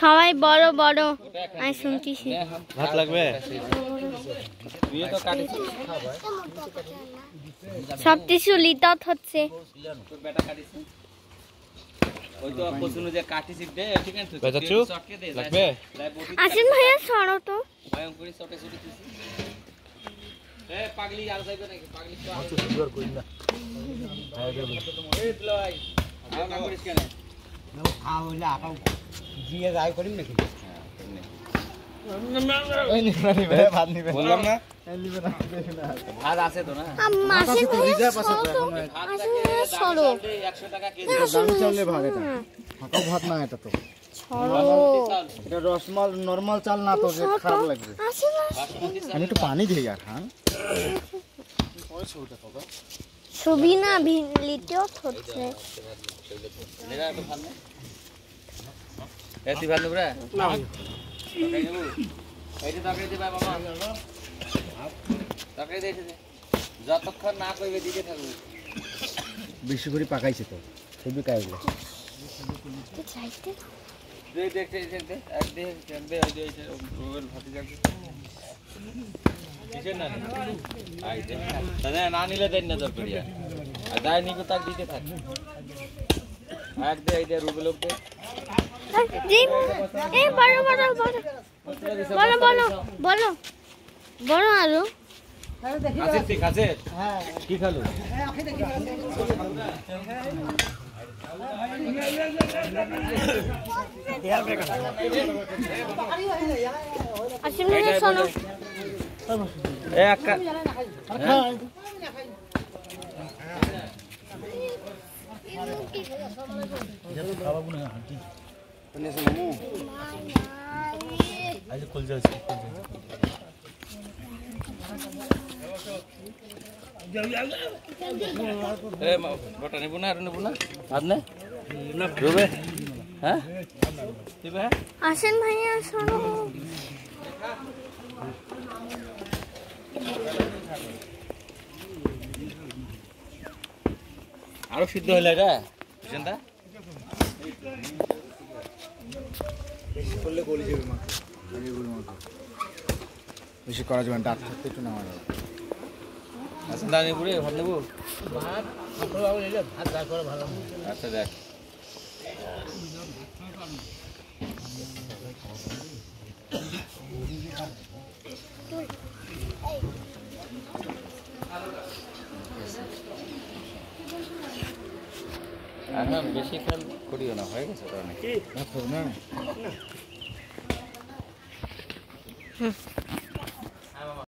সবাই বড় বড় আমি শুনছি ভাত লাগবে সব কিছু লিটত হচ্ছে আসেন ভাইয়া সরো তো পাগলি আর যাইবে নাকি পাগলি তো আছে সুগার কই না এই না করিস কেন না খাও হইলে আপাও দিয়ে যাই করিম নাকি ওই নিবানি ভাই ভাত নিবে বললাম না নিবে না ভাত আছে তো না মাসে তো রিজার্ভ আছে তো সরো 100 টাকা কেজি দামি চালে ভাত এটা ফাঁকা ভাত না এটা তো এটা রসমাল নরমাল চাল না তো যে খারাপ লাগবে আমি একটু পানি দিই यार খান ছবি না লিটেও হচ্ছে নেরা তো ভাত না এতি ভাত নেবরা না তাকাই দেবো এইটা তাকাই দে বাবা মামা তাকাই দে যতক্ষণ না কইবে দিতে থাকবো বেশি করে পাকাইছে তো ছবি কাইলো চাইতে দেখ দেখ দেখ এক দেখ দে ওই যে রোবেল ভাতি যাচ্ছে কিসের না আই দে না না নিলে দেন না দরকারিয়া আর দাই নিকো তাক দিতে থাক এক দে এই দে রোবেল লোক দে জি এ বড় বড় বড় বলো বলো বলো বড় আলু আছে ঠিক আছে হ্যাঁ কি খালো আসেন ভাইয়া শোনো এ আক্কা খাওয়াবো না হাঁটি কোনে শুনো আজ কল যাচ্ছে এ বটা নেব না আর নেব না ভাত নে রুবে হ্যাঁ দিবে আসেন ভাইয়া শোনো আরো সিদ্ধ হইলা এটা বুঝেনটা বেশি করলে গলি যাবে মা এগুলো মতো বেশি করা যাবে না ডাক থাকতে একটু নামা যাবে আচ্ছা দানি পুরে ভাত নেব ভাত ভালো নিলে ভাত দা করে ভালো আচ্ছা দেখ আচ্ছা বেশি খেল করিও না হয়ে গেছে তো নাকি না